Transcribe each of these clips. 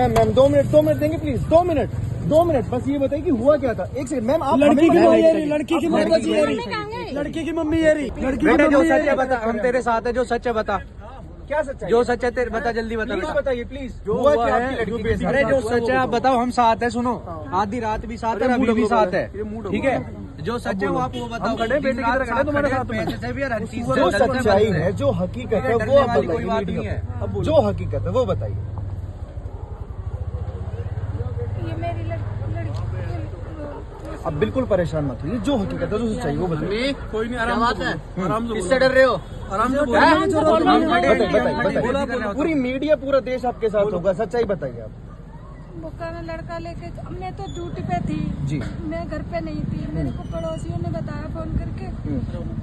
Ma'am 2 minute देंगे please, 2 minute बस ये बताइए कि हुआ क्या था। एक सेकंड मैम, आप लड़की की मम्मी ये रही, लड़की की मम्मी ये रही, बेटा जो सच है बता, हम तेरे साथ है, जो सच है बता, क्या सच है? जो सच है तेरे बता, जल्दी बता प्लीज बेटा। बताइए प्लीज, हुआ क्या आपकी लड़की के साथ? अरे जो सच है आप बताओ, हम साथ है, सुनो आधी रात भी साथ है, अभी भी साथ है, ठीक है? जो सच है वो आप वो बताओ। खड़े बेटे की तरह खड़े तुम्हारे साथ में। पैसे से भी और हर चीज से। जो सच्चाई है, जो हकीकत है वो आप कोई बात नहीं बताइए, है। जो हकीकत है वो बताइए। ये मेरी लड़की अब बिल्कुल परेशान मत होइए, जो हकीकत है, जो सच्चाई है वो बताइए। कोई नहीं, आराम से आराम से किससे डर रहे हो? आराम से बताइए, पूरी मीडिया पूरा देश आपके साथ होगा, सच्चाई बताइए आप। बुक्का में लड़का लेके, मैं तो ड्यूटी पे थी जी। मैं घर पे नहीं थी। मेरे को पड़ोसियों ने बताया फोन करके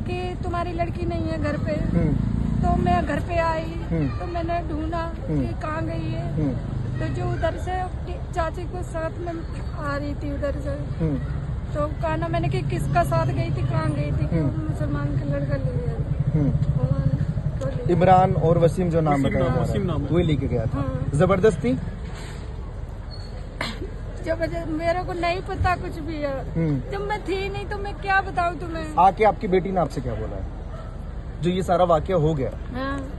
कि तुम्हारी लड़की नहीं है घर पे। तो मैं घर पे आई तो मैंने ढूंढा कि कहाँ गई है। तो जो उधर से चाची को साथ में आ रही थी उधर से, तो कहा ना मैंने कि किसका साथ गई थी, कहाँ गई थी, कि मुसलमान का लड़का ले गया। इमरान और वसीम जो नाम बताया जा वसीम रहा नाम है, वही लेके गया था। हाँ। जबरदस्ती? जब मेरे को नहीं पता कुछ भी है, जब मैं थी नहीं तो मैं क्या बताऊँ तुम्हें। आके आपकी बेटी ने आपसे क्या बोला है? जो ये सारा वाकया हो गया, हाँ।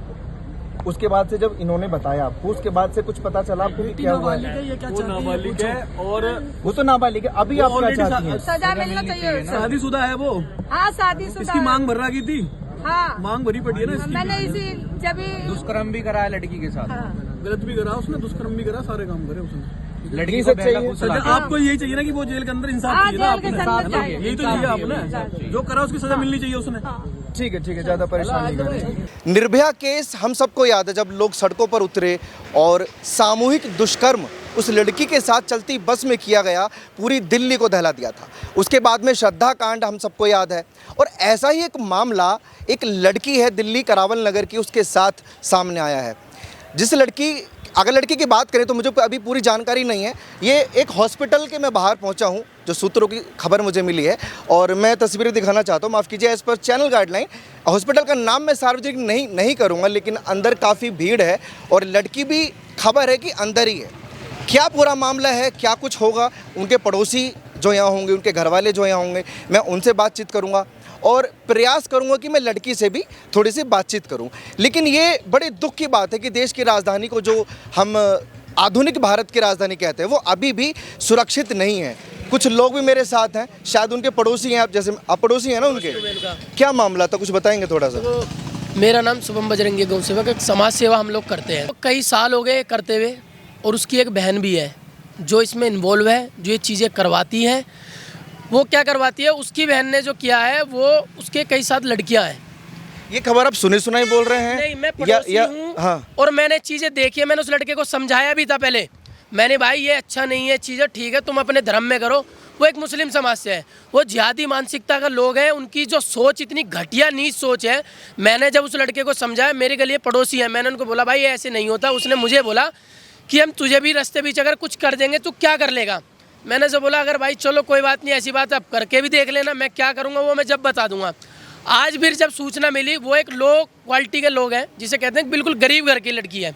उसके बाद से जब इन्होंने बताया आपको, उसके बाद से कुछ पता चला आपको कि क्या हुआ है? वो नाबालिग है और वो तो नाबालिग है, अभी आप क्या चाहती हैं? सजा मिलना चाहिए उसे। शादीशुदा है वो। हाँ शादीशुदा इसकी है। मांग भर रही थी, हाँ मांग भरी पड़ी है ना इसकी। मैंने इसी जब दुष्कर्म भी करा है लड़की के साथ, गलत भी करा उसने, दुष्कर्म भी करा, सारे काम करे उसने। लड़की सच को बहला चाहिए। फुसला सजा आपको यही चाहिए ना कि वो जेल के अंदर इंसाफ चाहिए ना जेल के आपने, अंदर चाहिए। यही तो चाहिए आपने, जो करा उसकी सजा मिलनी चाहिए उसने। ठीक है, ज्यादा परेशान नहीं करना। निर्भया केस हम सबको याद है, जब लोग सड़कों पर उतरे और सामूहिक दुष्कर्म उस लड़की के साथ चलती बस में किया गया, पूरी दिल्ली को दहला दिया था। उसके बाद में श्रद्धा कांड हम सबको याद है, और ऐसा ही एक मामला एक लड़की है दिल्ली करावल नगर की, उसके साथ सामने आया है। जिस लड़की, अगर लड़की की बात करें तो मुझे अभी पूरी जानकारी नहीं है। ये एक हॉस्पिटल के मैं बाहर पहुंचा हूं, जो सूत्रों की खबर मुझे मिली है, और मैं तस्वीरें दिखाना चाहता हूं। माफ़ कीजिए, as per channel guideline hospital का नाम मैं सार्वजनिक नहीं करूंगा, लेकिन अंदर काफ़ी भीड़ है और लड़की भी खबर है कि अंदर ही है। क्या पूरा मामला है, क्या कुछ होगा, उनके पड़ोसी जो यहाँ होंगे, उनके घर वाले जो यहाँ होंगे, मैं उनसे बातचीत करूँगा और प्रयास करूंगा कि मैं लड़की से भी थोड़ी सी बातचीत करूं। लेकिन ये बड़े दुख की बात है कि देश की राजधानी को, जो हम आधुनिक भारत की राजधानी कहते हैं, वो अभी भी सुरक्षित नहीं है। कुछ लोग भी मेरे साथ हैं, शायद उनके पड़ोसी हैं, आप जैसे आप पड़ोसी हैं ना उनके। क्या मामला था, कुछ बताएंगे थोड़ा सा? मेरा नाम शुभम बजरंगी गौ सेवक, एक समाज सेवा हम लोग करते हैं, कई साल हो गए करते हुए, और उसकी एक बहन भी है जो इसमें इन्वॉल्व है, जो ये चीज़ें करवाती है। वो क्या करवाती है, उसकी बहन ने जो किया है, वो उसके कई साथ लड़कियां हैं। ये खबर आप सुने सुनाई बोल रहे हैं? नहीं, मैं पड़ोसी हूँ। हाँ। और मैंने चीज़ें देखी है, मैंने उस लड़के को समझाया भी था पहले। मैंने भाई ये अच्छा नहीं है चीज़ें, ठीक है तुम अपने धर्म में करो। वो एक मुस्लिम समाज से है, वो जिहादी मानसिकता का लोग हैं, उनकी जो सोच इतनी घटिया नीच सोच है। मैंने जब उस लड़के को समझाया, मेरे गले पड़ोसी है, मैंने उनको बोला भाई ऐसे नहीं होता। उसने मुझे बोला कि हम तुझे भी रास्ते बीच अगर कुछ कर देंगे तो क्या कर लेगा। मैंने जो बोला अगर भाई चलो कोई बात नहीं, ऐसी बात आप करके भी देख लेना, मैं क्या करूँगा वो मैं जब बता दूंगा। आज फिर जब सूचना मिली, वो एक लो क्वालिटी के लोग हैं, जिसे कहते हैं बिल्कुल गरीब घर की लड़की है,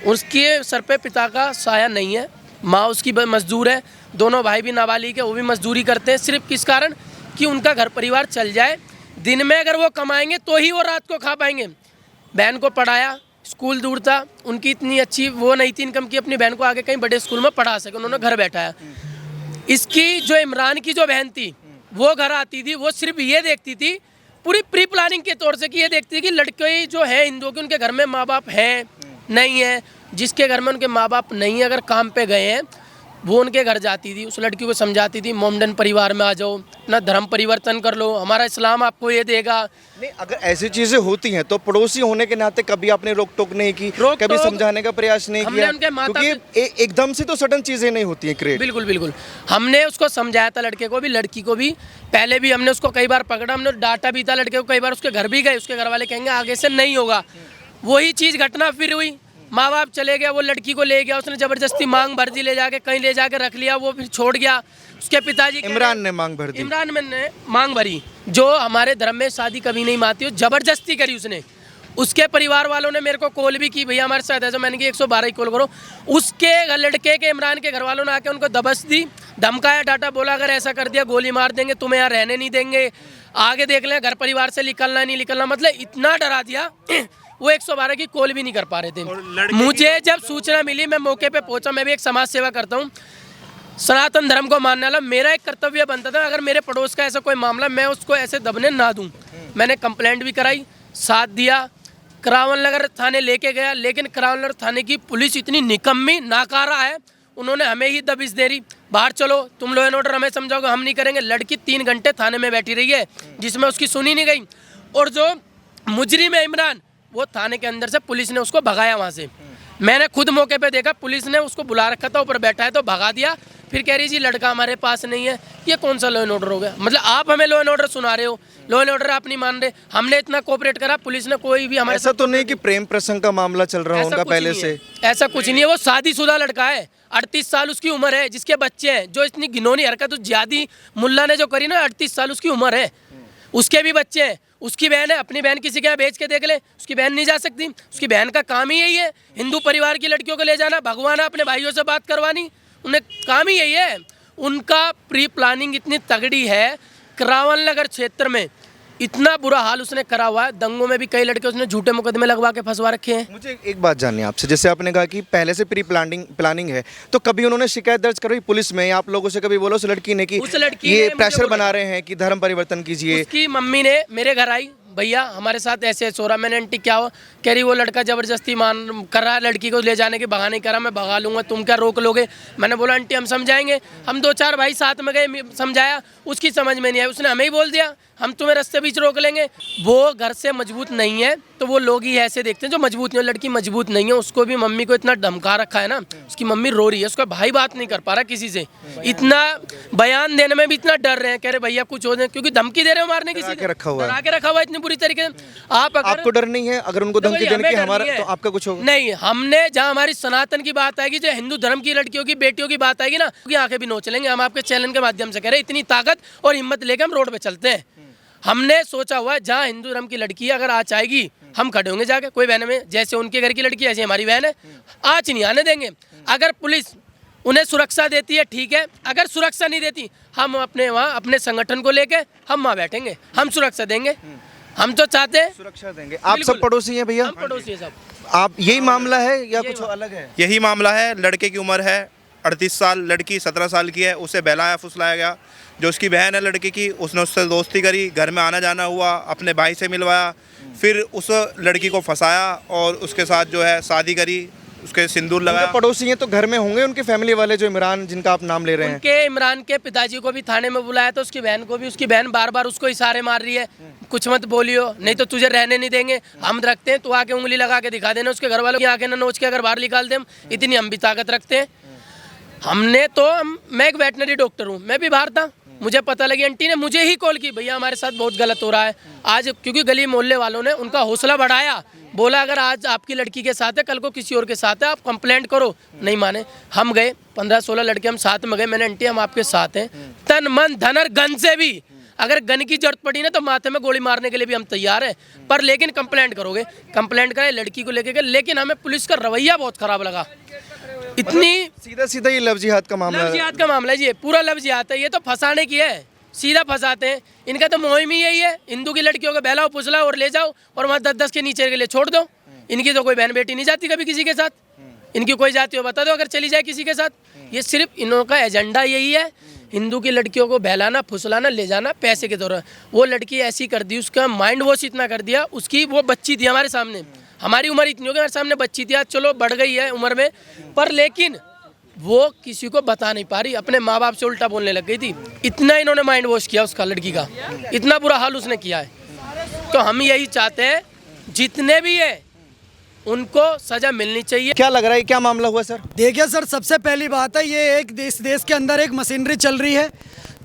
उसके सर पे पिता का साया नहीं है, माँ उसकी मजदूर है, दोनों भाई भी नाबालिग है, वो भी मजदूरी करते हैं, सिर्फ किस कारण कि उनका घर परिवार चल जाए। दिन में अगर वो कमाएंगे तो ही वो रात को खा पाएंगे। बहन को पढ़ाया, स्कूल दूर था, उनकी इतनी अच्छी वो नहीं थी इनकम की अपनी बहन को आगे कहीं बड़े स्कूल में पढ़ा सके, उन्होंने घर बैठाया। इसकी जो इमरान की जो बहन थी, वो घर आती थी, वो सिर्फ ये देखती थी पूरी प्री प्लानिंग के तौर से कि ये देखती थी कि लड़के जो है हिंदुओं के, उनके घर में माँ बाप हैं नहीं है। जिसके घर में उनके माँ बाप नहीं है, अगर काम पे गए हैं, वो उनके घर जाती थी, उस लड़की को समझाती थी मोमडन परिवार में आ जाओ, अपना धर्म परिवर्तन कर लो, हमारा इस्लाम आपको ये देगा। नहीं, अगर ऐसी चीजें होती हैं तो पड़ोसी होने के नाते कभी आपने रोक टोक नहीं की, कभी समझाने का प्रयास नहीं किया? उनके माता क्योंकि एकदम से तो सडन चीजें नहीं होती हैं क्रिएट। बिल्कुल बिल्कुल, हमने उसको समझाया था, लड़के को भी लड़की को भी। पहले भी हमने उसको कई बार पकड़ा, हमने डांटा भी था लड़के को, कई बार उसके घर भी गए, उसके घर वाले कहेंगे आगे से नहीं होगा। वही चीज़ घटना फिर हुई, माँ बाप चले गया, वो लड़की को ले गया, उसने जबरदस्ती मांग भर दी, ले जाके कहीं ले जाके रख लिया, वो फिर छोड़ गया। उसके पिताजी इमरान ने मांग भर दी, इमरान ने मांग भरी, जो हमारे धर्म में शादी कभी नहीं मानती हो, जबरदस्ती करी उसने। उसके परिवार वालों ने मेरे को कॉल भी की, भैया हमारे साथ ऐसा, मैंने कि 112 कॉल करो। उसके लड़के के इमरान के घर वालों ने आके उनको दबस दी, धमकाया, डाटा, बोला अगर ऐसा कर दिया गोली मार देंगे, तुम्हें यहाँ रहने नहीं देंगे, आगे देख लें, घर परिवार से निकलना नहीं निकलना, मतलब इतना डरा दिया वो 112 की कॉल भी नहीं कर पा रहे थे। मुझे जब सूचना मिली मैं मौके पे पहुंचा, मैं भी एक समाज सेवा करता हूँ, सनातन धर्म को मानने वाला, मेरा एक कर्तव्य बनता था अगर मेरे पड़ोस का ऐसा कोई मामला मैं उसको ऐसे दबने ना दूं। मैंने कंप्लेंट भी कराई, साथ दिया, करावल नगर थाने लेके गया, लेकिन करावल नगर थाने की पुलिस इतनी निकम्मी नाकारा है, उन्होंने हमें ही दबिश दे रही, बाहर चलो तुम लो एंड ऑर्डर हमें समझाओगे, हम नहीं करेंगे। लड़की 3 घंटे थाने में बैठी रही है जिसमें उसकी सुनी नहीं गई, और जो मुजरिम है इमरान वो थाने के अंदर से पुलिस ने उसको भगाया वहाँ से। मैंने खुद मौके पे देखा, पुलिस ने उसको बुला रखा था, ऊपर बैठा है तो भगा दिया, फिर कह रही जी लड़का हमारे पास नहीं है। ये कौन सा लॉ एंड ऑर्डर हो गया? मतलब आप हमें लॉ एंड ऑर्डर सुना रहे हो, लॉ एंड ऑर्डर आप नहीं मान रहे, हमने इतना कोऑपरेट करा, पुलिस ने कोई भी हमारे ऐसा तो नहीं कि प्रेम प्रसंग का मामला चल रहा है उनका पहले से? ऐसा कुछ नहीं है, वो शादीशुदा लड़का है, 38 साल उसकी उम्र है, जिसके बच्चे हैं। जो इतनी घिनौनी हरकत उस जिहादी मुल्ला ने जो करी ना, 38 साल उसकी उम्र है, उसके भी बच्चे हैं, उसकी बहन है, अपनी बहन किसी के यहाँ बेच के देख ले, उसकी बहन नहीं जा सकती। उसकी बहन का काम ही यही है हिंदू परिवार की लड़कियों को ले जाना, भगवाना, अपने भाइयों से बात करवानी, उन्हें काम ही यही है। उनका प्री प्लानिंग इतनी तगड़ी है, करावल नगर क्षेत्र में इतना बुरा हाल उसने करा हुआ है, दंगों में भी कई लड़के उसने झूठे मुकदमे लगवा के फंसवा रखे हैं। मुझे एक बात जाननी है आपसे, जैसे आपने कहा कि पहले से प्री प्लानिंग है, तो कभी उन्होंने शिकायत दर्ज करवाई पुलिस में या आप लोगों से कभी बोला उस लड़की ने कि ये प्रेशर बना रहे हैं कि धर्म परिवर्तन कीजिए? उसकी मम्मी ने मेरे घर आई, भैया हमारे साथ ऐसे सो रहा, मैंने आंटी क्या हो, कह रही वो लड़का जबरदस्ती कर रहा है, लड़की को ले जाने के बहाने कर रहा, मैं भगा लूंगा, तुम क्या रोक लोगे? मैंने बोला आंटी हम समझाएंगे, हम 2-4 भाई साथ में गए, समझाया, उसकी समझ में नहीं आया, उसने हमें ही बोल दिया हम तुम्हें रास्ते बीच रोक लेंगे। वो घर से मजबूत नहीं है तो वो लोग ही ऐसे देखते हैं जो मजबूत नहीं है। लड़की मजबूत नहीं है, उसको भी मम्मी को इतना धमका रखा है ना, उसकी मम्मी रो रही है, उसका भाई बात नहीं कर पा रहा किसी से, इतना बयान देने में भी इतना डर रहे हैं, कह रहे भैया कुछ हो जाए, क्योंकि धमकी दे रहे हो मारने, किसी के रखा हुआ है, डरा के रखा हुआ है इतनी बुरी तरीके से। आपको डर नहीं है अगर उनको धमकी देने की हमारा, तो आपका कुछ होगा नहीं? हमने जहाँ हमारी सनातन की बात आएगी, जो हिंदू धर्म की लड़कियों की बेटियों की बात आएगी ना, आंखें भी नोच लेंगे। हम आपके चैनल के माध्यम से कह रहे हैं, इतनी ताकत और हिम्मत लेकर हम रोड पे चलते हैं। हमने सोचा हुआ है जहाँ हिंदू धर्म की लड़की अगर आज आएगी हम खड़े होंगे जाके, कोई बहन में जैसे उनके घर की लड़की ऐसे हमारी बहन है, आज नहीं आने देंगे। अगर पुलिस उन्हें सुरक्षा देती है ठीक है, अगर सुरक्षा नहीं देती हम अपने वहाँ अपने संगठन को लेके हम वहाँ बैठेंगे, हम सुरक्षा देंगे। हम तो चाहते हैं सुरक्षा देंगे। आप सब पड़ोसी हैं भैया? हम पड़ोसी हैं सब। आप यही मामला है या कुछ अलग है? यही मामला है। लड़के की उम्र है 38 साल, लड़की 17 साल की है। उसे बहलाया फुसलाया गया। जो उसकी बहन है लड़की की, उसने उससे दोस्ती करी, घर में आना जाना हुआ, अपने भाई से मिलवाया, फिर उस लड़की को फंसाया और उसके साथ जो है शादी करी, उसके सिंदूर लगाया। पड़ोसी हैं तो घर में होंगे उनके फैमिली वाले, जो इमरान जिनका आप नाम ले रहे हैं? उनके इमरान के पिताजी को भी थाने में बुलाया था, उसकी बहन को भी। उसकी बहन बार बार उसको इशारे मार रही है, कुछ मत बोलियो नहीं तो तुझे रहने नहीं देंगे, हम रखते हैं, तू आके उंगली लगा के दिखा देना, उसके घर वालों की आंखें न नोच के अगर बाहर निकाल दें, इतनी हम भी ताकत रखते हैं। हमने तो मैं एक वेटनरी डॉक्टर हूँ, मैं भी बाहर था, मुझे पता लगी, आंटी ने मुझे ही कॉल की, भैया हमारे साथ बहुत गलत हो रहा है आज, क्योंकि गली मोहल्ले वालों ने उनका हौसला बढ़ाया, बोला अगर आज आपकी लड़की के साथ है कल को किसी और के साथ है, आप कंप्लेंट करो। नहीं माने, हम गए 15-16 लड़के हम साथ में गए, मैंने आंटी हम आपके साथ हैं, तन मन धन और गन से भी, अगर गन की जरूरत पड़ी ना तो माथे में गोली मारने के लिए भी हम तैयार हैं, पर लेकिन कंप्लेंट करोगे। कंप्लेंट कराए, लड़की को लेके गए, लेकिन हमें पुलिस का रवैया बहुत खराब लगा। इतनी सीधा सीधा ये लव जिहाद का मामला है। लव जिहाद का मामला है जी, पूरा लव जिहाद है, ये तो फंसाने की है, सीधा फंसाते हैं। इनका तो मुहिम ही यही है, हिंदू की लड़कियों को बहलाओ फुसलाओ और ले जाओ और वहाँ 10-10 के नीचे के लिए छोड़ दो। इनकी तो कोई बहन बेटी नहीं जाती कभी किसी के साथ, इनकी कोई जाती हो बता दो अगर चली जाए किसी के साथ। ये सिर्फ इन्हों का एजेंडा यही है, हिंदू की लड़कियों को बहलाना फुसलाना ले जाना पैसे के दौरान। वो लड़की ऐसी कर दी, उसका माइंड वॉश इतना कर दिया, उसकी वो बच्ची थी हमारे सामने, हमारी उम्र इतनी होगी, हमारे सामने बच्ची थी, आज चलो बढ़ गई है उम्र में, पर लेकिन वो किसी को बता नहीं पा रही, अपने माँ बाप से उल्टा बोलने लग गई थी। इतना इन्होंने माइंड वॉश किया उसका, लड़की का इतना बुरा हाल उसने किया है। तो हम यही चाहते हैं जितने भी है उनको सजा मिलनी चाहिए। क्या लग रहा है, क्या मामला हुआ सर? देखिए सर, सबसे पहली बात है ये एक देश के अंदर एक मशीनरी चल रही है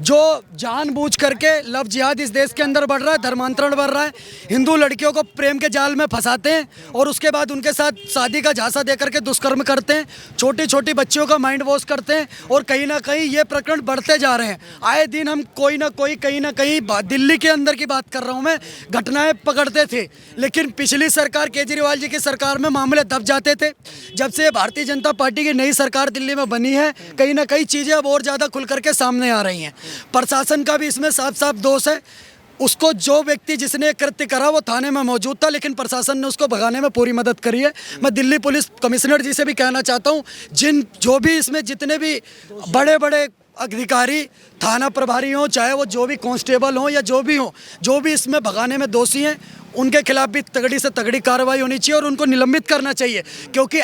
जो जानबूझ करके लव जिहाद इस देश के अंदर बढ़ रहा है, धर्मांतरण बढ़ रहा है, हिंदू लड़कियों को प्रेम के जाल में फंसाते हैं और उसके बाद उनके साथ शादी का झांसा दे करके दुष्कर्म करते हैं, छोटी छोटी बच्चियों का माइंड वॉश करते हैं और कहीं ना कहीं ये प्रकरण बढ़ते जा रहे हैं। आए दिन हम कोई ना कोई कहीं ना कहीं दिल्ली के अंदर की बात कर रहा हूँ मैं, घटनाएं पकड़ते थे, लेकिन पिछली सरकार केजरीवाल जी की सरकार में मामले दब जाते थे। जब से भारतीय जनता पार्टी की नई सरकार दिल्ली में बनी है, कहीं ना कहीं चीज़ें अब और ज़्यादा खुल करके सामने आ रही हैं। प्रशासन का भी इसमें साफ साफ दोष है। उसको जो व्यक्ति जिसने कृत्य करा वो थाने में मौजूद था, लेकिन प्रशासन ने उसको भगाने में पूरी मदद करी है। मैं दिल्ली पुलिस कमिश्नर जी से भी कहना चाहता हूँ, जो भी इसमें जितने भी बड़े बड़े अधिकारी, थाना प्रभारी हों, चाहे वो जो भी कांस्टेबल हों या जो भी हों, जो भी इसमें भगाने में दोषी हैं, उनके खिलाफ भी तगड़ी से तगड़ी कार्रवाई होनी चाहिए और उनको निलंबित करना चाहिए। क्योंकि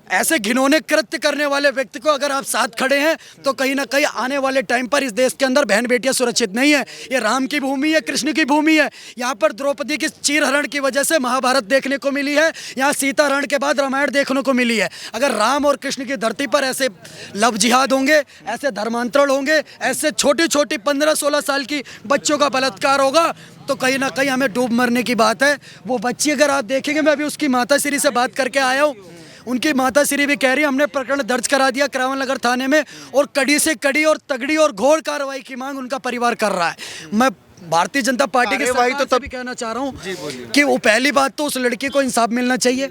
ऐसे घिनौने कृत्य करने वाले व्यक्ति को अगर आप साथ खड़े हैं तो कहीं ना कहीं आने वाले टाइम पर इस देश के अंदर बहन बेटियां सुरक्षित नहीं है। ये राम की भूमि है, कृष्ण की भूमि है। यहाँ पर द्रौपदी की चीरहरण की वजह से महाभारत देखने को मिली है, यहाँ सीता हरण के बाद रामायण देखने को मिली है। अगर राम और कृष्ण की धरती पर ऐसे लव जिहाद होंगे, ऐसे धर्मांतरण होंगे, ऐसे छोटी छोटी 15-16 साल की बच्चों का बलात्कार होगा तो कहीं ना कहीं हमें डूब मरने की बात है। वो बच्ची अगर आप देखेंगे, मैं अभी उसकी माताश्री से बात करके आया हूँ, उनकी माताश्री भी कह रही है हमने प्रकरण दर्ज करा दिया करावल नगर थाने में और कड़ी से कड़ी और तगड़ी और घोर कार्रवाई की मांग उनका परिवार कर रहा है। मैं भारतीय जनता पार्टी की सरकार तो तब भी कहना चाह रहा हूँ कि वो पहली बात तो उस लड़की को इंसाफ मिलना चाहिए।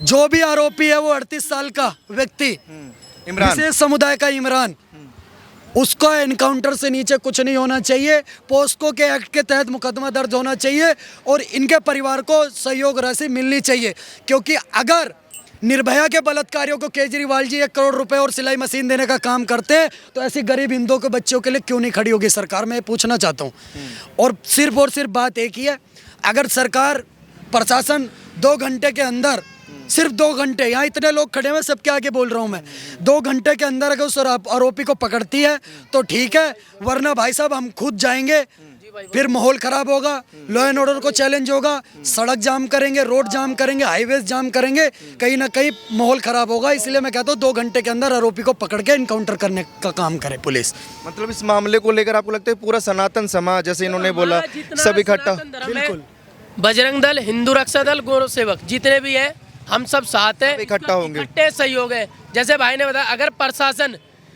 जो भी आरोपी है वो 38 साल का व्यक्ति, विशेष समुदाय का इमरान, उसका एनकाउंटर से नीचे कुछ नहीं होना चाहिए। पोस्को के एक्ट के तहत मुकदमा दर्ज होना चाहिए और इनके परिवार को सहयोग राशि मिलनी चाहिए। क्योंकि अगर निर्भया के बलात्कारियों को केजरीवाल जी 1 करोड़ रुपए और सिलाई मशीन देने का काम करते हैं तो ऐसी गरीब हिंदुओं के बच्चों के लिए क्यों नहीं खड़ी होगी सरकार? मैं पूछना चाहता हूँ। और सिर्फ बात एक ही है, अगर सरकार प्रशासन 2 घंटे के अंदर, सिर्फ 2 घंटे, यहाँ इतने लोग खड़े हुए सबके आगे बोल रहा हूँ मैं, 2 घंटे के अंदर अगर उस आरोपी को पकड़ती है तो ठीक है, वरना भाई साहब हम खुद जाएंगे, फिर माहौल खराब होगा, लॉ एंड ऑर्डर को चैलेंज होगा, सड़क जाम करेंगे, रोड जाम करेंगे, हाईवेज जाम करेंगे, कहीं ना कहीं माहौल खराब होगा। इसलिए मैं कहता हूँ 2 घंटे के अंदर आरोपी को पकड़ के इनकाउंटर करने का काम करे पुलिस। मतलब इस मामले को लेकर आपको लगता है पूरा सनातन समाज, जैसे इन्होंने बोला, सब इकट्ठा? बिल्कुल, बजरंग दल, हिंदू रक्षा दल, गौ सेवक जितने भी हैं हम सब साथ हैं, इकट्ठा होंगे, इकट्ठे सहयोग है। जैसे भाई ने बताया, अगर प्रशासन,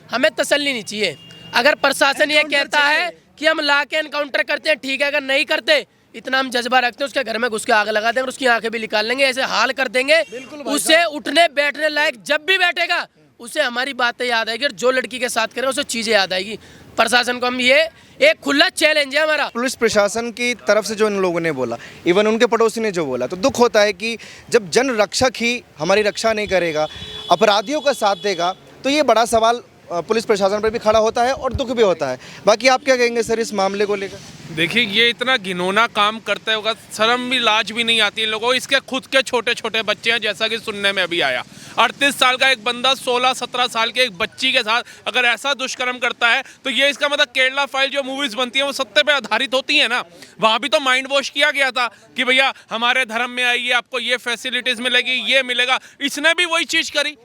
हमें तसल्ली नहीं चाहिए, अगर प्रशासन ये कहता है कि हम ला के एनकाउंटर करते हैं ठीक है, अगर नहीं करते, इतना हम जज्बा रखते हैं, उसके घर में घुस के आग लगा देंगे और उसकी आंखें भी निकाल लेंगे, ऐसे हाल कर देंगे, उसे उठने बैठने लायक जब भी बैठेगा उसे हमारी बातें याद आएगी और जो लड़की के साथ करें उसे चीजें याद आएगी। प्रशासन को हम ये एक खुला चैलेंज है हमारा। पुलिस प्रशासन की तरफ से जो इन लोगों ने बोला, इवन उनके पड़ोसी ने जो बोला, तो दुख होता है कि जब जन रक्षक ही हमारी रक्षा नहीं करेगा, अपराधियों का साथ देगा, तो ये बड़ा सवाल पुलिस प्रशासन पर भी खड़ा होता है और दुख भी होता है। बाकी आप क्या कहेंगे सर इस मामले को लेकर? देखिए, ये इतना घिनौना काम करते होगा, शर्म भी लाज भी नहीं आती इन लोगों को। इसके खुद के छोटे छोटे बच्चे हैं, जैसा कि सुनने में अभी आया, 38 साल का एक बंदा 16-17 साल के एक बच्ची के साथ अगर ऐसा दुष्कर्म करता है तो ये इसका मतलब केरला फाइल जो मूवीज बनती हैं वो सत्य पे आधारित होती है ना। वहाँ भी तो माइंड वॉश किया गया था कि भैया हमारे धर्म में आइए, आपको ये फैसिलिटीज मिलेगी, ये मिलेगा। इसने भी वही चीज करी,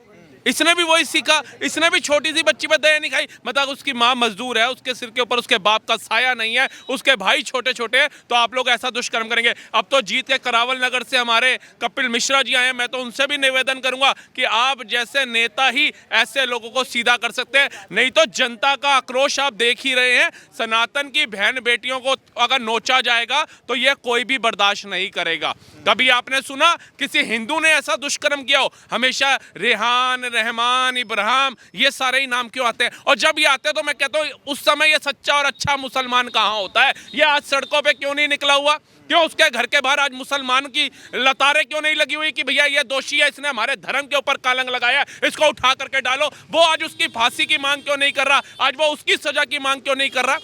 इसने भी वही सीखा, इसने भी छोटी सी बच्ची पर दया नहीं खाई। मतलब उसकी माँ मजदूर है, उसके सिर के ऊपर उसके बाप का साया नहीं है, उसके भाई छोटे छोटे हैं, तो आप लोग ऐसा दुष्कर्म करेंगे। अब तो जीत के करावल नगर से हमारे कपिल मिश्रा जी आए हैं, मैं तो उनसे भी निवेदन करूंगा कि आप जैसे नेता ही ऐसे लोगों को सीधा कर सकते हैं, नहीं तो जनता का आक्रोश आप देख ही रहे हैं। सनातन की बहन बेटियों को अगर नोचा जाएगा तो यह कोई भी बर्दाश्त नहीं करेगा। कभी आपने सुना किसी हिंदू ने ऐसा दुष्कर्म किया हो? हमेशा रेहान, रहमान, इब्राहिम, ये सारे ही नाम क्यों आते हैं? और जब ये आते हैं तो मैं कहता हूँ उस समय ये सच्चा और अच्छा मुसलमान कहाँ होता है? ये आज सड़कों पे क्यों नहीं निकला हुआ? क्यों उसके घर के बाहर आज मुसलमान की लतारें क्यों नहीं लगी हुई कि भैया ये दोषी है, इसने हमारे धर्म के ऊपर कलंक लगाया, इसको उठा करके डालो? वो आज उसकी फांसी की मांग क्यों नहीं कर रहा? आज वो उसकी सजा की मांग क्यों नहीं कर रहा?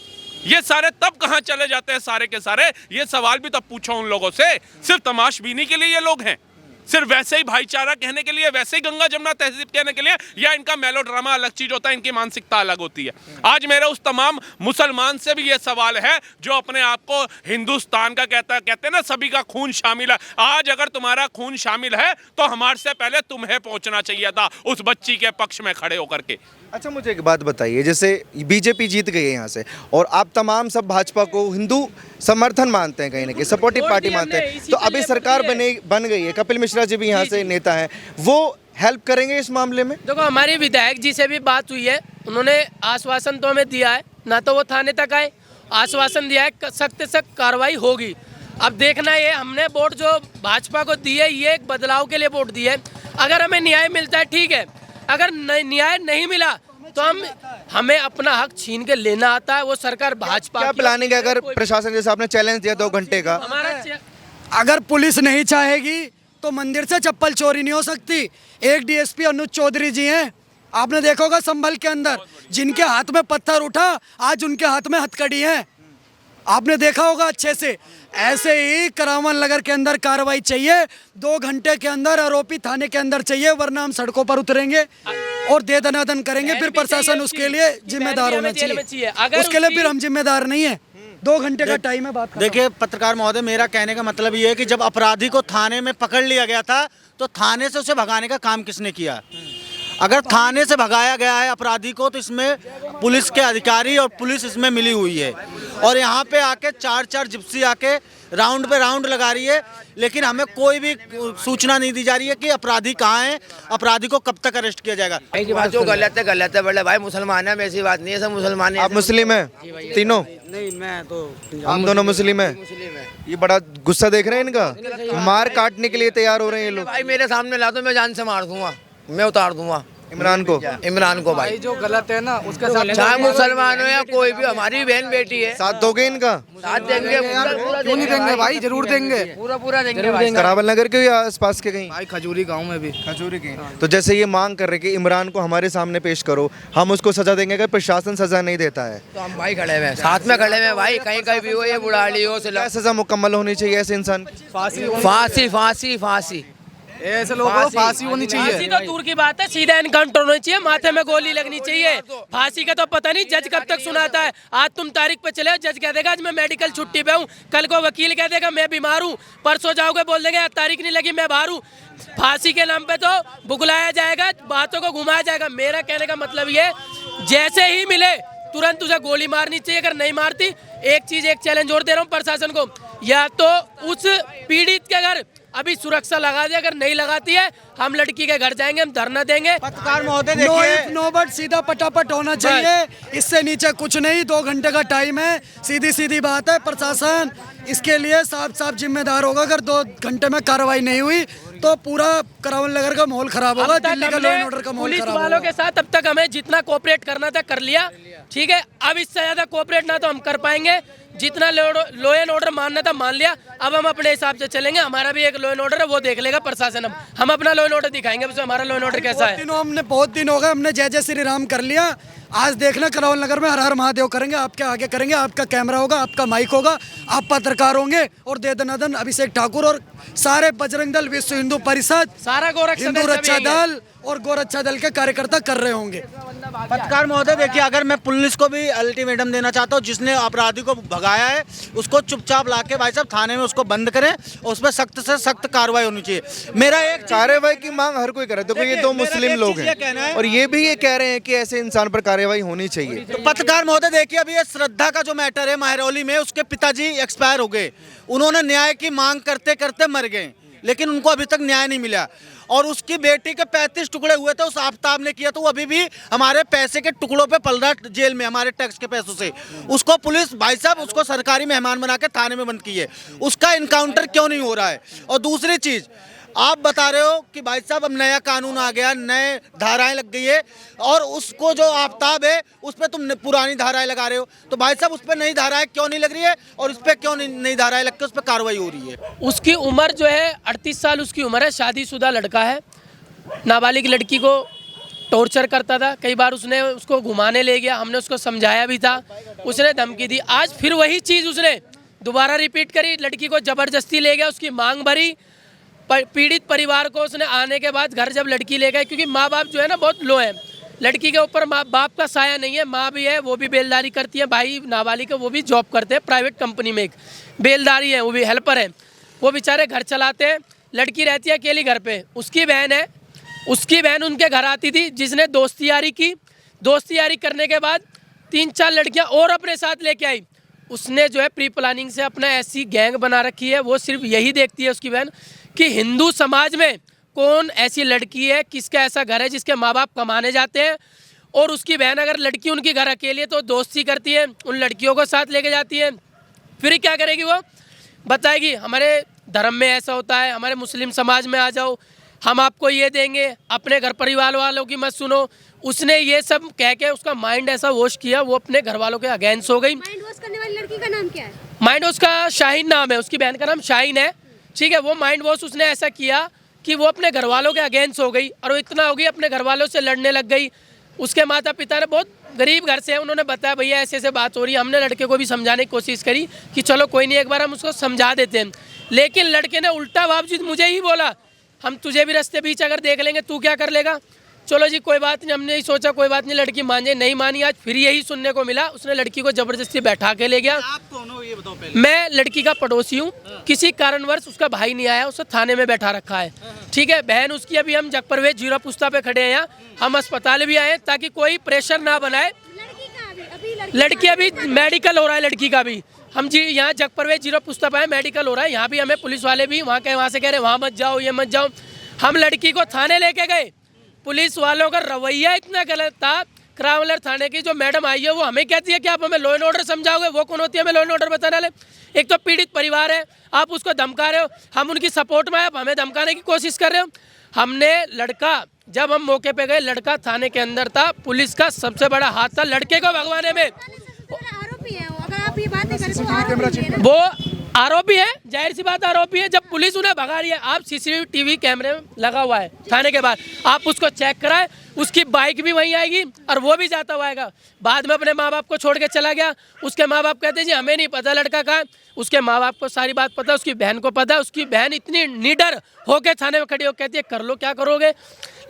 ये सारे तब कहाँ चले जाते हैं सारे के सारे? ये सवाल भी तब पूछो उन लोगों से। सिर्फ तमाशबीनी के लिए ये लोग हैं, सिर्फ वैसे ही भाईचारा कहने के लिए, वैसे ही गंगा जमुना तहजीब कहने के लिए, या इनका मेलोड्रामा अलग चीज होता है, इनकी मानसिकता अलग होती है। आज मेरे उस तमाम मुसलमान से भी ये सवाल है जो अपने आप को हिंदुस्तान का कहते हैं ना, सभी का खून शामिल है। आज अगर तुम्हारा खून शामिल है तो हमारे से पहले तुम्हें पहुंचना चाहिए था उस बच्ची के पक्ष में खड़े होकर के। अच्छा मुझे एक बात बताइए, जैसे बीजेपी जीत गई है यहाँ से और आप तमाम सब भाजपा को हिंदू समर्थन मानते हैं, कहीं ना कहीं सपोर्टिव पार्टी मानते हैं, तो अभी सरकार बन गई है, कपिल मिश्रा जी भी यहाँ से नेता हैं, वो हेल्प करेंगे इस मामले में? देखो हमारी विधायक जी से भी बात हुई है, उन्होंने आश्वासन तो हमें दिया है, ना तो वो थाने तक आए, आश्वासन दिया है सख्त से कार्रवाई होगी। अब देखना ये, हमने वोट जो भाजपा को दी है ये एक बदलाव के लिए वोट दी है। अगर हमें न्याय मिलता है ठीक है, अगर न्याय नहीं मिला तो हमें अपना हक छीन के लेना आता है। वो सरकार भाजपा क्या प्लानिंग है अगर प्रशासन, जैसे आपने चैलेंज दिया 2 घंटे का? अगर पुलिस नहीं चाहेगी तो मंदिर से चप्पल चोरी नहीं हो सकती। एक डीएसपी अनुज चौधरी जी हैं, आपने देखा होगा संभल के अंदर, जिनके हाथ में पत्थर उठा आज उनके हाथ में हथकड़ी है, आपने देखा होगा अच्छे से। ऐसे ही करावन नगर के अंदर कार्रवाई चाहिए, 2 घंटे के अंदर आरोपी थाने के अंदर चाहिए, वरना हम सड़कों पर उतरेंगे और दे दनादन करेंगे। फिर प्रशासन उसके लिए जिम्मेदार होना चाहिए, उसके लिए फिर हम जिम्मेदार नहीं है। 2 घंटे का टाइम है बात। देखिए पत्रकार महोदय, मेरा कहने का मतलब ये है कि जब अपराधी को थाने में पकड़ लिया गया था तो थाने से उसे भगाने का काम किसने किया? अगर थाने से भगाया गया है अपराधी को तो इसमें पुलिस के अधिकारी और पुलिस इसमें मिली हुई है। और यहाँ पे आके 4 जिप्सी आके राउंड पे राउंड लगा रही है, लेकिन हमें कोई भी सूचना नहीं दी जा रही है कि अपराधी कहाँ है, अपराधी को कब तक अरेस्ट किया जाएगा। की बात जो गलत है बड़े भाई, मुसलमान है, ऐसी बात नहीं है, सब मुसलमान है। आप मुस्लिम हैं तीनों? नहीं मैं तो, हम दोनों मुस्लिम हैं। ये बड़ा गुस्सा देख रहे हैं इनका, मार काटने के लिए तैयार हो रहे हैं ये लोग। भाई मेरे सामने ला दो, मैं जान से मार दूंगा, मैं उतार दूंगा इमरान को भाई जो गलत है ना उसके साथ, चाहे मुसलमान हो या कोई भी, हमारी बहन बेटी है। साथ दोगे इनका? साथ देंगे, क्यों नहीं देंगे भाई, जरूर देंगे, पूरा देंगे भाई। करावल नगर के या आसपास के कहीं? भाई खजूरी गांव में भी। खजूरी के। तो जैसे ये मांग कर रहे कि इमरान को हमारे सामने पेश करो, हम उसको सजा देंगे अगर प्रशासन सजा नहीं देता है तो हम भाई खड़े हुए, साथ में खड़े हुए भाई, कहीं कहीं भी हो, ये बुढ़ाड़ी हो, क्या सजा मुकम्मल होनी चाहिए ऐसे इंसान? फांसी ऐसे लोगों को फांसी होनी फांसी चाहिए। तो दूर की बात है, सीधा इनकाउंटर होना चाहिए, माथे में गोली लगनी चाहिए। फांसी का तो पता नहीं जज कब तक सुनाता है। आज तुम तारीख पे चले, जज कह देगा आज मैं मेडिकल छुट्टी पे हूँ, कल को वकील कह देगा मैं बीमार हूँ, परसों जाओगे बोल देंगे तारीख नहीं लगी मैं बाहर हूँ। फांसी के नाम पे तो बुगलाया जाएगा, बातों को घुमाया जाएगा। मेरा कहने का मतलब ये, जैसे ही मिले तुरंत उसे गोली मारनी चाहिए। अगर नहीं मारती, एक चैलेंज और दे रहा हूँ प्रशासन को, या तो उस पीड़ित के घर अभी सुरक्षा लगा दे, अगर नहीं लगाती है हम लड़की के घर जाएंगे, हम धरना देंगे। पत्रकार महोदय देखिए, नो बट सीधा पटापट होना चाहिए, इससे नीचे कुछ नहीं। 2 घंटे का टाइम है, सीधी बात है। प्रशासन इसके लिए साफ जिम्मेदार होगा। अगर 2 घंटे में कार्रवाई नहीं हुई तो पूरा करावल नगर का माहौल खराब होगा, दिल्ली का लॉ एंड ऑर्डर का माहौल पुलिस खराब वालों होगा। के साथ अब तक हमें जितना कोऑपरेट करना था कर लिया, ठीक है। अब इससे ज्यादा कोऑपरेट ना तो हम कर पाएंगे, जितना लॉ एंड ऑर्डर मानना था मान लिया। अब हम अपने हिसाब से चलेंगे, हमारा भी एक लॉ एंड ऑर्डर है, वो देख लेगा प्रशासन। हम अपना लॉ एंड ऑर्डर दिखाएंगे, हमारा लॉ एंड ऑर्डर कैसा है। बहुत दिन हो गए, हमने जय जय श्री राम कर लिया। आज देखना करावल नगर में हर हर महादेव करेंगे, आपके आगे करेंगे, आपका कैमरा होगा, आपका माइक होगा, आप पत्रकार होंगे और दे दनादन अभिषेक ठाकुर और सारे बजरंग दल, विश्व हिंदू परिषद, सारा गोरक्षा हिंदू रक्षा दल और गोरक्षा दल के कार्यकर्ता कर रहे होंगे। पत्रकार महोदय देखिए, अगर मैं पुलिस को भी अल्टीमेटम देना चाहता हूँ, जिसने अपराधी को भगाया है उसको चुपचाप लाके भाई साहब थाने में उसको बंद करें और उस पर सख्त से सख्त कार्रवाई होनी चाहिए। मेरा एक कार्रवाई की मांग हर कोई कर रहा है। देखो ये 2 मुस्लिम लोग हैं और ये भी ये कह रहे हैं कि ऐसे इंसान पर कार्रवाई होनी चाहिए। तो पत्रकार महोदय देखिए, अभी ये श्रद्धा का जो मैटर है महरौली में, उसके पिताजी एक्सपायर हो गए, उन्होंने न्याय की मांग करते करते मर गए, लेकिन उनको अभी तक न्याय नहीं मिला। और उसकी बेटी के 35 टुकड़े हुए थे, उस आफ्ताब ने किया, तो वो अभी भी हमारे पैसे के टुकड़ों पे पल रहा जेल में, हमारे टैक्स के पैसों से। उसको पुलिस भाई साहब उसको सरकारी मेहमान बना के थाने में बंद की है, उसका इनकाउंटर क्यों नहीं हो रहा है? और दूसरी चीज, आप बता रहे हो कि भाई साहब अब नया कानून आ गया, नए धाराएं लग गई है, और उसको जो आफ्ताब है उस पर तुम पुरानी धाराएं लगा रहे हो। तो भाई साहब उस पर नई धाराएं क्यों नहीं लग रही है और उस पर क्यों नई धाराएं लग के उस पर कार्रवाई हो रही है? उसकी उम्र जो है 38 साल उसकी उम्र है, शादीशुदा लड़का है, नाबालिग लड़की को टॉर्चर करता था, कई बार उसने उसको घुमाने ले गया, हमने उसको समझाया भी था, उसने धमकी दी। आज फिर वही चीज़ उसने दोबारा रिपीट करी, लड़की को ज़बरदस्ती ले गया, उसकी मांग भरी, पीड़ित परिवार को उसने आने के बाद घर जब लड़की ले गए, क्योंकि माँ बाप जो है ना बहुत लो है, लड़की के ऊपर माँ बाप का साया नहीं है, माँ भी है वो भी बेलदारी करती है, भाई नाबालिग है वो भी जॉब करते हैं प्राइवेट कंपनी में, एक बेलदारी है वो भी हेल्पर है, वो बेचारे घर चलाते हैं। लड़की रहती है अकेली घर पे, उसकी बहन है, उसकी बहन उनके घर आती थी जिसने दोस्ती यारी की, दोस्ती यारी करने के बाद 3-4 लड़कियां और अपने साथ लेके आई। उसने जो है प्री प्लानिंग से अपना ऐसी गैंग बना रखी है, वो सिर्फ यही देखती है उसकी बहन कि हिंदू समाज में कौन ऐसी लड़की है, किसका ऐसा घर है जिसके माँ बाप कमाने जाते हैं, और उसकी बहन अगर लड़की उनकी घर अकेली है तो दोस्ती करती है, उन लड़कियों को साथ लेके जाती है। फिर क्या करेगी वो, बताएगी हमारे धर्म में ऐसा होता है, हमारे मुस्लिम समाज में आ जाओ, हम आपको ये देंगे, अपने घर परिवार वालों की मत सुनो। उसने ये सब कह के उसका माइंड ऐसा वॉश किया, वो अपने घर वालों के अगेंस्ट हो गई। माइंड वॉश करने वाली लड़की का नाम क्या है? माइंड वॉश का शाहीन नाम है, उसकी बहन का नाम शाहीन है, ठीक है। वो माइंड वॉश उसने ऐसा किया कि वो अपने घर वालों के अगेंस्ट हो गई, और वो इतना हो गई अपने घर वालों से लड़ने लग गई। उसके माता पिता ने, बहुत गरीब घर से है, उन्होंने बताया भैया ऐसे ऐसे बात हो रही है। हमने लड़के को भी समझाने की कोशिश करी कि चलो कोई नहीं, एक बार हम उसको समझा देते हैं, लेकिन लड़के ने उल्टा बावजूद मुझे ही बोला हम तुझे भी रास्ते बीच अगर देख लेंगे तू क्या कर लेगा। चलो जी कोई बात नहीं, हमने ही सोचा कोई बात नहीं, लड़की मान जाए, नहीं मानी। आज फिर यही सुनने को मिला, उसने लड़की को जबरदस्ती बैठा के ले गया। आप कौन हो ये बताओ पहले? मैं लड़की का पड़ोसी हूँ, किसी कारणवश उसका भाई नहीं आया, उसे थाने में बैठा रखा है, ठीक है। बहन उसकी अभी हम जगप्रवेश जीरो पुस्ता पे खड़े हैं यहाँ, हम अस्पताल भी आए ताकि कोई प्रेशर ना बनाए। लड़की अभी मेडिकल हो रहा है, लड़की का भी हम जी यहाँ जगप्रवेश जीरो पुस्ता पे मेडिकल हो रहा है, यहाँ भी हमें पुलिस वाले भी वहाँ से कह रहे वहाँ मत जाओ, ये मत जाओ। हम लड़की को थाने लेके गए, पुलिस वालों का रवैया इतना गलत था। क्रावलर थाने की जो मैडम आई है वो हमें कहती है कि आप हमें लॉ एंड ऑर्डर समझाओगे, वो कौन होती है हमें लॉ एंड ऑर्डर बताने वाले? एक तो पीड़ित परिवार है, आप उसको धमका रहे हो, हम उनकी सपोर्ट में, आप हमें धमकाने की कोशिश कर रहे हो। हमने लड़का, जब हम मौके पे गए, लड़का थाने के अंदर था, पुलिस का सबसे बड़ा हाथ था लड़के को भगवाने में। आरोपी है वो, अगर आप ये बात नहीं करें तो वो आरोपी है, जाहिर सी बात आरोपी है। जब पुलिस उन्हें भगा रही है, आप सीसीटीवी कैमरे में लगा हुआ है थाने के बाद, आप उसको चेक कराएं, उसकी बाइक भी वहीं आएगी और वो भी जाता हुआ आएगा। बाद में अपने माँ बाप को छोड़ के चला गया, उसके माँ बाप कहते हैं जी हमें नहीं पता लड़का कहाँ है। उसके माँ बाप को सारी बात पता, उसकी बहन को पता। उसकी बहन इतनी निडर होके थाने में खड़ी हो कहती है कर लो क्या करोगे।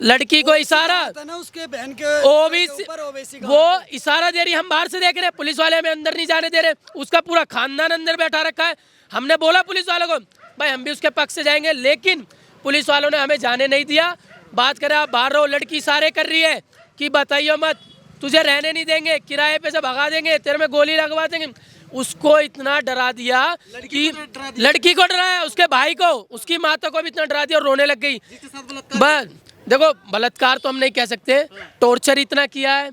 लड़की को इशारा, उसके बहन के ओबीसी वो इशारा दे रही, हम बाहर से देख रहे हैं, पुलिस वाले हमें अंदर नहीं जाने दे रहे, उसका पूरा खानदान अंदर बैठा रखा है। हमने बोला पुलिस वालों को भाई हम भी उसके पक्ष से जाएंगे, लेकिन पुलिस वालों ने हमें जाने नहीं दिया। बात करें आप बाहर रहो, लड़की इशारे कर रही है कि बताइए मत, तुझे रहने नहीं देंगे, किराए पे से भगा देंगे, तेरे में गोली लगवा देंगे। उसको इतना डरा दिया कि लड़की को डराया, उसके भाई को, उसकी माता को भी इतना डरा दिया और रोने लग गई। बस देखो बलात्कार तो हम नहीं कह सकते, टॉर्चर इतना किया है,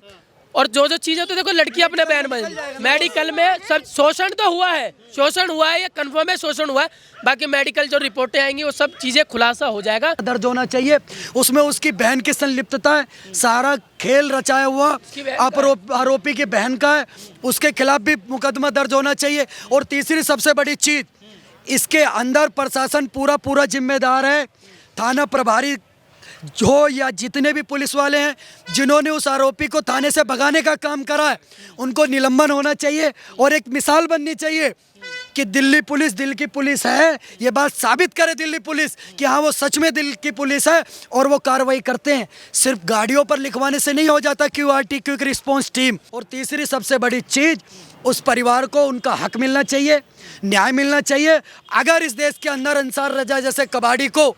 और जो जो चीजें तो देखो लड़की अपने बहन में मेडिकल में सब शोषण तो हुआ है, शोषण हुआ है, ये कन्फर्म है शोषण हुआ है। बाकी मेडिकल जो रिपोर्टें आएंगी वो सब चीजें खुलासा हो जाएगा। दर्ज होना चाहिए, उसमें उसकी बहन की संलिप्तता है, सारा खेल रचाया हुआ आरोपी की बहन का है, उसके खिलाफ भी मुकदमा दर्ज होना चाहिए। और तीसरी सबसे बड़ी चीज, इसके अंदर प्रशासन पूरा जिम्मेदार है, थाना प्रभारी जो या जितने भी पुलिस वाले हैं जिन्होंने उस आरोपी को थाने से भगाने का काम करा है, उनको निलंबन होना चाहिए और एक मिसाल बननी चाहिए कि दिल्ली पुलिस दिल की पुलिस है। ये बात साबित करे दिल्ली पुलिस कि हाँ वो सच में दिल की पुलिस है और वो कार्रवाई करते हैं। सिर्फ गाड़ियों पर लिखवाने से नहीं हो जाता QRT, क्विक रिस्पॉन्स टीम। और तीसरी सबसे बड़ी चीज़, उस परिवार को उनका हक मिलना चाहिए, न्याय मिलना चाहिए। अगर इस देश के अंदर अंसार रजा जैसे कबाड़ी को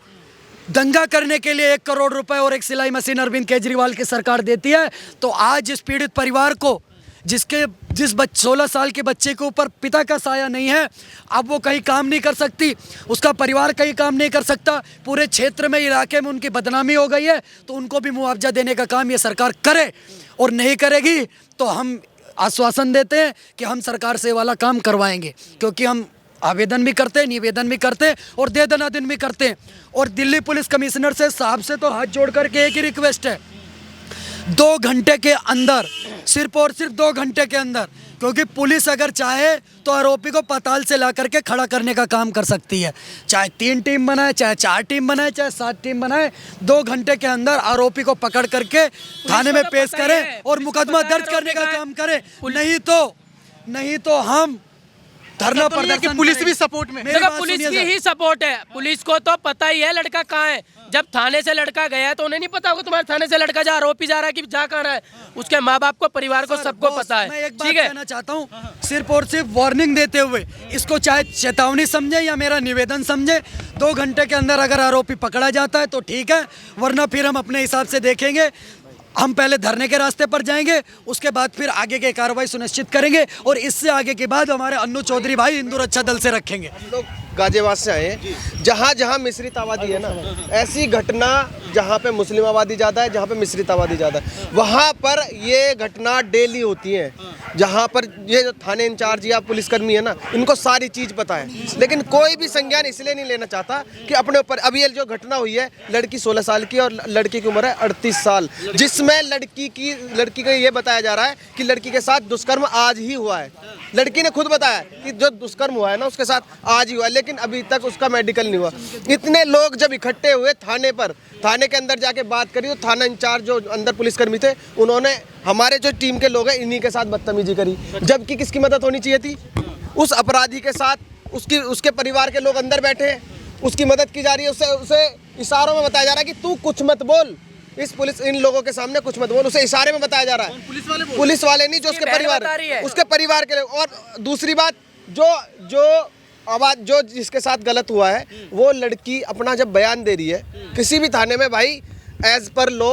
दंगा करने के लिए 1 करोड़ रुपए और एक सिलाई मशीन अरविंद केजरीवाल की सरकार देती है, तो आज जिस पीड़ित परिवार को जिस 16 साल के बच्चे के ऊपर पिता का साया नहीं है, अब वो कहीं काम नहीं कर सकती, उसका परिवार कहीं काम नहीं कर सकता, पूरे क्षेत्र में इलाके में उनकी बदनामी हो गई है, तो उनको भी मुआवजा देने का काम ये सरकार करे। और नहीं करेगी तो हम आश्वासन देते हैं कि हम सरकार से वाला काम करवाएंगे, क्योंकि हम आवेदन भी करते हैं, निवेदन भी करते हैं और दे दनादन भी करते हैं। और दिल्ली पुलिस कमिश्नर से साहब से तो हाथ जोड़ करके एक ही रिक्वेस्ट है, 2 घंटे के अंदर, सिर्फ और सिर्फ 2 घंटे के अंदर, क्योंकि पुलिस अगर चाहे तो आरोपी को पाताल से ला करके खड़ा करने का काम कर सकती है। चाहे 3 टीम बनाए, चाहे 4 टीम बनाए, चाहे 7 टीम बनाए, 2 घंटे के अंदर आरोपी को पकड़ करके थाने में पेश करें और मुकदमा दर्ज करने का काम करें। नहीं तो हम धरना प्रदर्शन पुलिस भी सपोर्ट में मेरी देखो बात पुलिस सुनिए की सर। ही सपोर्ट है, पुलिस को तो पता ही है लड़का कहाँ है। जब थाने से लड़का गया है तो उन्हें नहीं पता होगा तुम्हारे थाने से लड़का जा आरोपी जा रहा है कि जा कहाँ रहा है। उसके माँ बाप को, परिवार को, सबको बॉस, पता मैं है। एक बात ठीक है, कहना चाहता हूँ, सिर्फ और सिर्फ वार्निंग देते हुए इसको चाहे चेतावनी समझे या मेरा निवेदन समझे, 2 घंटे के अंदर अगर आरोपी पकड़ा जाता है तो ठीक है, वरना फिर हम अपने हिसाब से देखेंगे। हम पहले धरने के रास्ते पर जाएंगे, उसके बाद फिर आगे की कार्रवाई सुनिश्चित करेंगे और इससे आगे के बाद हमारे अन्नू चौधरी भाई हिंदू रक्षा दल से रखेंगे। लोग गाजियाबाद से आए हैं, जहाँ जहाँ मिश्रित आबादी है ना, ऐसी घटना जहाँ पे मुस्लिम आबादी ज़्यादा है, जहाँ पे मिश्रित आबादी ज़्यादा है, वहाँ पर ये घटना डेली होती है। जहाँ पर ये जो थाने इंचार्ज या पुलिसकर्मी है ना, इनको सारी चीज़ पता है, लेकिन कोई भी संज्ञान इसलिए नहीं लेना चाहता कि अपने ऊपर। अभी ये जो घटना हुई है, लड़की 16 साल की और लड़की की उम्र है 38 साल, जिसमें लड़की को ये बताया जा रहा है कि लड़की के साथ दुष्कर्म आज ही हुआ है। लड़की ने खुद बताया कि जो दुष्कर्म हुआ है ना उसके साथ आज ही हुआ है, लेकिन अभी तक उसका मेडिकल नहीं हुआ। इतने लोग जब इकट्ठे हुए थाने पर, थाने के अंदर जाके बात करी तो थाना इंचार्ज जो अंदर पुलिसकर्मी थे, उन्होंने हमारे जो टीम के लोग हैं इन्हीं के साथ बदतमीजी करी, जबकि किसकी मदद होनी चाहिए थी? उस अपराधी के साथ उसके परिवार के लोग अंदर बैठे हैं, उसकी मदद की जा रही है, उसे इशारों में बताया जा रहा है कि तू कुछ मत बोल, इन लोगों के सामने कुछ मत बोल, उसे इशारे में बताया जा रहा है। पुलिस वाले नहीं, जो उसके परिवार के लोग। और दूसरी बात, जो जिसके साथ गलत हुआ है, वो लड़की अपना जब बयान दे रही है किसी भी थाने में, भाई एज पर लॉ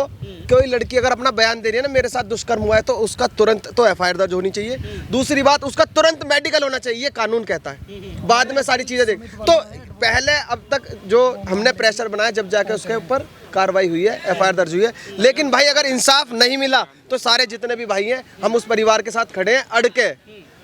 कोई लड़की अगर अपना बयान दे रही है ना, मेरे साथ दुष्कर्म हुआ है, तो उसका तुरंत तो एफआईआर दर्ज होनी चाहिए। दूसरी बात, उसका तुरंत मेडिकल होना चाहिए, ये कानून कहता है। बाद में सारी चीज़ें देख, तो पहले अब तक जो हमने प्रेशर बनाया, जब जाके उसके ऊपर कार्रवाई हुई है, एफआईआर दर्ज हुई है। लेकिन भाई अगर इंसाफ नहीं मिला तो सारे जितने भी भाई हैं, हम उस परिवार के साथ खड़े हैं, अड़ के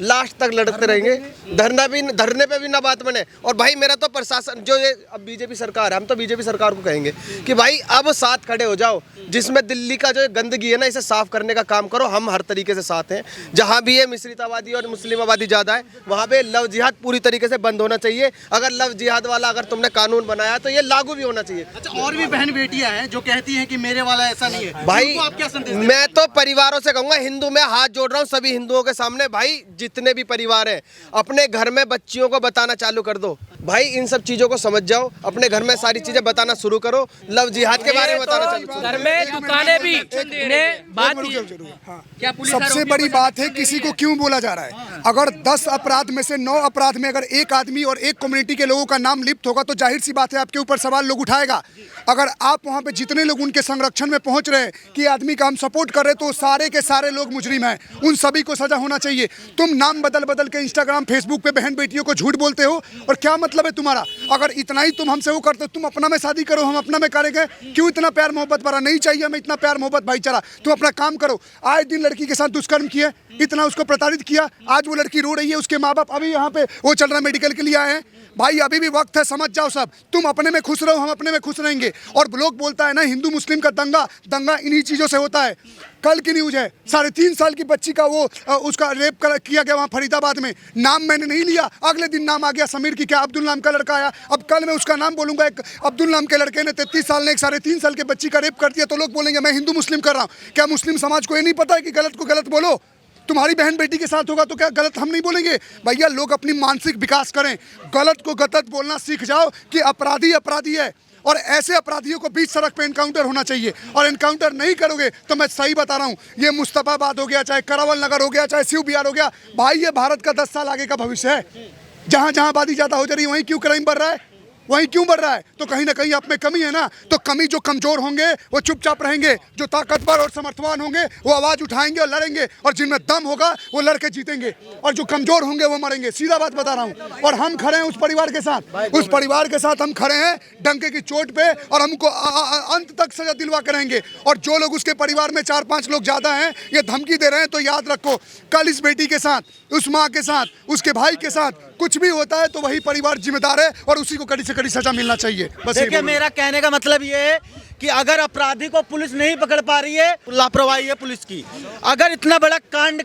लास्ट तक लड़ते रहेंगे। धरने पे भी ना बात बने। और भाई मेरा तो प्रशासन, जो ये अब बीजेपी सरकार है, हम तो बीजेपी सरकार को कहेंगे कि भाई अब साथ खड़े हो जाओ, जिसमें दिल्ली का जो गंदगी है ना, इसे साफ करने का काम करो। हम हर तरीके से साथ हैं। जहाँ भी ये मिश्रित आबादी और मुस्लिम आबादी ज़्यादा है, वहाँ पे लव जिहाद पूरी तरीके से बंद होना चाहिए। अगर लव जिहाद वाला अगर तुमने कानून बनाया तो ये लागू भी होना चाहिए। अच्छा, और भी बहन बेटियां हैं जो कहती हैं कि मेरे वाला ऐसा नहीं है, भाई आप क्या संदेश मैं तो परिवारों से कहूँगा, हिंदू में हाथ जोड़ रहा हूँ सभी हिंदुओं के सामने, भाई जितने भी परिवार हैं, अपने घर में बच्चियों को बताना चालू कर दो। भाई इन सब चीजों को समझ जाओ, अपने घर में सारी चीजें बताना शुरू करो, लव जिहाद के बारे में बताना चालू करो। घर में दुकानें भी बात सबसे बड़ी बात है, किसी को क्यों बोला जा रहा है? अगर 10 अपराध में से 9 अपराध में अगर एक आदमी और एक कम्युनिटी के लोगों का नाम लिप्त होगा तो जाहिर सी बात है आपके ऊपर सवाल लोग उठाएगा। अगर आप वहाँ पे जितने लोग उनके संरक्षण में पहुँच रहे हैं कि आदमी का हम सपोर्ट कर रहे हैं, तो सारे के सारे लोग मुजरिम हैं, उन सभी को सजा होना चाहिए। तुम नाम बदल बदल के इंस्टाग्राम फेसबुक पे बहन बेटियों को झूठ बोलते हो, और क्या मतलब है तुम्हारा? अगर इतना ही तुम हमसे वो करते हो, तुम अपना में शादी करो, हम अपना में करेंगे। क्यों इतना प्यार मोहब्बत भरा? नहीं चाहिए हमें इतना प्यार मोहब्बत भाईचारा। तुम अपना काम करो। आए दिन लड़की के साथ दुष्कर्म किया, इतना उसको प्रताड़ित किया, आज वो लड़की रो रही है, उसके माँ बाप अभी यहाँ पे वो चल रहा है, मेडिकल के लिए आए हैं। भाई अभी भी वक्त है, समझ जाओ सब। तुम अपने में खुश रहो, हम अपने में खुश रहेंगे। और लोग बोलता है ना हिंदू मुस्लिम का दंगा इन्हीं चीज़ों से होता है। कल की न्यूज़ है, 3.5 साल की बच्ची का वो उसका रेप किया गया वहाँ फरीदाबाद में। नाम मैंने नहीं लिया, अगले दिन नाम आ गया समीर की, क्या अब्दुल नाम का लड़का आया। अब कल मैं उसका नाम बोलूँगा, एक अब्दुल नाम के लड़के ने 33 साल ने एक 3.5 साल के बच्ची का रेप कर दिया, तो लोग बोलेंगे मैं हिंदू मुस्लिम कर रहा हूँ। क्या मुस्लिम समाज को ये नहीं पता है कि गलत को गलत बोलो? तुम्हारी बहन बेटी के साथ होगा तो क्या गलत हम नहीं बोलेंगे? भैया लोग अपनी मानसिक विकास करें, गलत को गलत बोलना सीख जाओ कि अपराधी अपराधी है, और ऐसे अपराधियों को बीच सड़क पे एनकाउंटर होना चाहिए। और एनकाउंटर नहीं करोगे तो मैं सही बता रहा हूँ, ये मुस्तफाबाद हो गया, चाहे करावल नगर हो गया, चाहे शिव बिहार हो गया, भाई ये भारत का 10 साल आगे का भविष्य है। जहाँ जहाँ आबादी ज़्यादा हो जा रही है, वहीं क्यों क्राइम बढ़ रहा है? वहीं क्यों बढ़ रहा है? तो कहीं ना कहीं आप में कमी है ना। तो कमी, जो कमजोर होंगे वो चुपचाप रहेंगे, जो ताकतवर और समर्थवान होंगे वो आवाज़ उठाएंगे और लड़ेंगे, और जिनमें दम होगा वो लड़के जीतेंगे, और जो कमजोर होंगे वो मरेंगे। सीधा बात बता रहा हूँ। और हम खड़े हैं उस परिवार के साथ, उस परिवार के साथ हम खड़े हैं डंके की चोट पे, और हमको अंत तक सजा दिलवा करेंगे। और जो लोग उसके परिवार में 4-5 लोग ज़्यादा हैं ये धमकी दे रहे हैं, तो याद रखो कल इस बेटी के साथ, उस माँ के साथ, उसके भाई के साथ कुछ भी होता है तो वही परिवार जिम्मेदार है, और उसी को कड़ी से कड़ी सजा मिलना चाहिए। बस देखिए, मेरा कहने का मतलब ये है कि अगर अपराधी को पुलिस नहीं पकड़ पा रही है, लापरवाही है पुलिस की। अगर इतना बड़ा कांड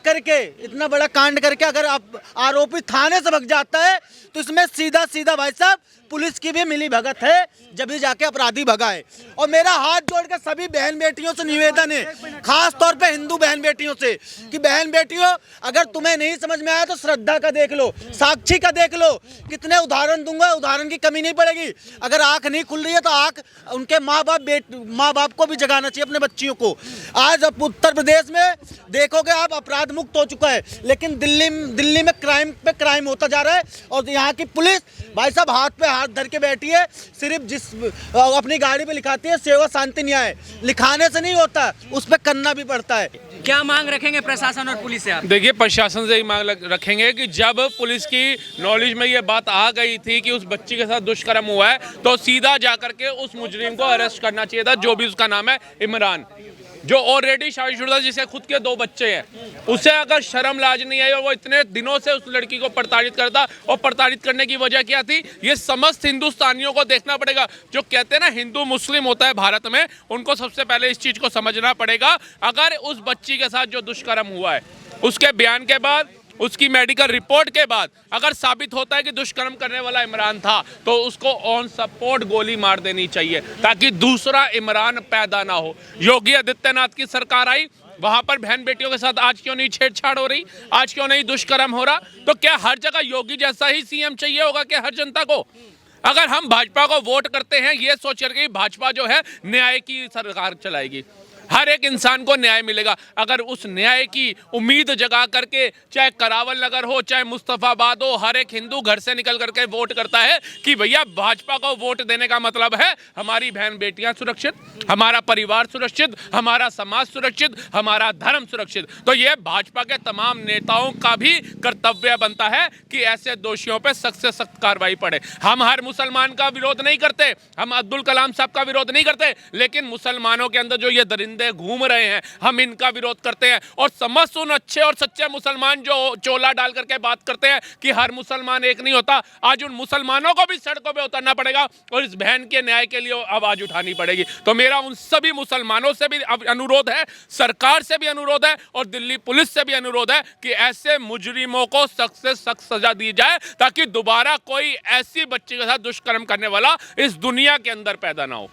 करके अगर आरोपी थाने से भाग जाता है तो इसमें सीधा सीधा भाई साहब पुलिस की भी मिली भगत है, जब भी जाके अपराधी भगाए। और मेरा हाथ जोड़कर सभी बहन बेटियों से निवेदन है, खास तौर पे हिंदू बहन बेटियों से, कि बहन बेटियों अगर तुम्हें नहीं समझ में आया तो श्रद्धा का देख लो, साक्षी का देख लो, कितने उदाहरण दूंगा, उदाहरण की कमी नहीं पड़ेगी। अगर आंख नहीं खुल रही है तो आंख उनके माँ बाप को भी जगाना चाहिए, अपने बच्चियों को। आज उत्तर प्रदेश में देखोगे आप अपराध मुक्त हो चुका है, लेकिन दिल्ली में क्राइम पे क्राइम होता जा रहा है। और यहाँ की पुलिस भाई साहब हाथ पे हाथ धर के बैठी है, सिर्फ जिस अपनी गाड़ी पे लिखाती है सेवा शांति न्याय, लिखाने से नहीं होता, उस पे करना भी पड़ता है। क्या मांग रखेंगे प्रशासन और पुलिस से आप? देखिए, प्रशासन से ही मांग रखेंगे कि जब पुलिस की नॉलेज में ये बात आ गई थी कि उस बच्ची के साथ दुष्कर्म हुआ है तो सीधा जाकर के उस मुजरिम को अरेस्ट करना चाहिए था, जो भी उसका नाम है इमरान, जो ऑलरेडी शादीशुदा, जिसे खुद के 2 बच्चे हैं। उसे अगर शर्म लाज नहीं आई और वो इतने दिनों से उस लड़की को प्रताड़ित करता, और प्रताड़ित करने की वजह क्या थी, ये समस्त हिंदुस्तानियों को देखना पड़ेगा। जो कहते हैं ना हिंदू मुस्लिम होता है भारत में, उनको सबसे पहले इस चीज़ को समझना पड़ेगा। अगर उस बच्ची के साथ जो दुष्कर्म हुआ है, उसके बयान के बाद, उसकी मेडिकल रिपोर्ट के बाद अगर साबित होता है कि दुष्कर्म करने वाला इमरान था, तो उसको ऑन स्पॉट गोली मार देनी चाहिए, ताकि दूसरा इमरान पैदा ना हो। योगी आदित्यनाथ की सरकार आई, वहां पर बहन बेटियों के साथ आज क्यों नहीं छेड़छाड़ हो रही, आज क्यों नहीं दुष्कर्म हो रहा? तो क्या हर जगह योगी जैसा ही सीएम चाहिए होगा कि हर जनता को? अगर हम भाजपा को वोट करते हैं ये सोच करके भाजपा जो है न्याय की सरकार चलाएगी, हर एक इंसान को न्याय मिलेगा। अगर उस न्याय की उम्मीद जगा करके, चाहे करावल नगर हो, चाहे मुस्तफाबाद हो, हर एक हिंदू घर से निकल करके वोट करता है कि भैया भाजपा को वोट देने का मतलब है हमारी बहन बेटियां सुरक्षित, हमारा परिवार सुरक्षित, हमारा समाज सुरक्षित, हमारा धर्म सुरक्षित, तो ये भाजपा के तमाम नेताओं का भी कर्तव्य बनता है कि ऐसे दोषियों पर सख्त से सख्त कार्रवाई पड़े। हम हर मुसलमान का विरोध नहीं करते, हम अब्दुल कलाम साहब का विरोध नहीं करते, लेकिन मुसलमानों के अंदर जो ये दरिंदे घूम रहे हैं, हम इनका विरोध करते हैं। और समस्त उन अच्छे और सच्चे मुसलमान जो चोला डाल करके बात करते हैं कि हर मुसलमान एक नहीं होता, आज उन मुसलमानों को भी सड़कों पे उतरना पड़ेगा और इस बहन के न्याय के लिए आवाज उठानी पड़ेगी। तो मेरा उन सभी मुसलमानों से भी अनुरोध है, सरकार से भी अनुरोध है और दिल्ली पुलिस से भी अनुरोध है कि ऐसे मुजरिमों को सख्त से सख्त सजा दी जाए, ताकि दोबारा कोई ऐसी बच्ची के साथ दुष्कर्म करने वाला इस दुनिया के अंदर पैदा ना हो।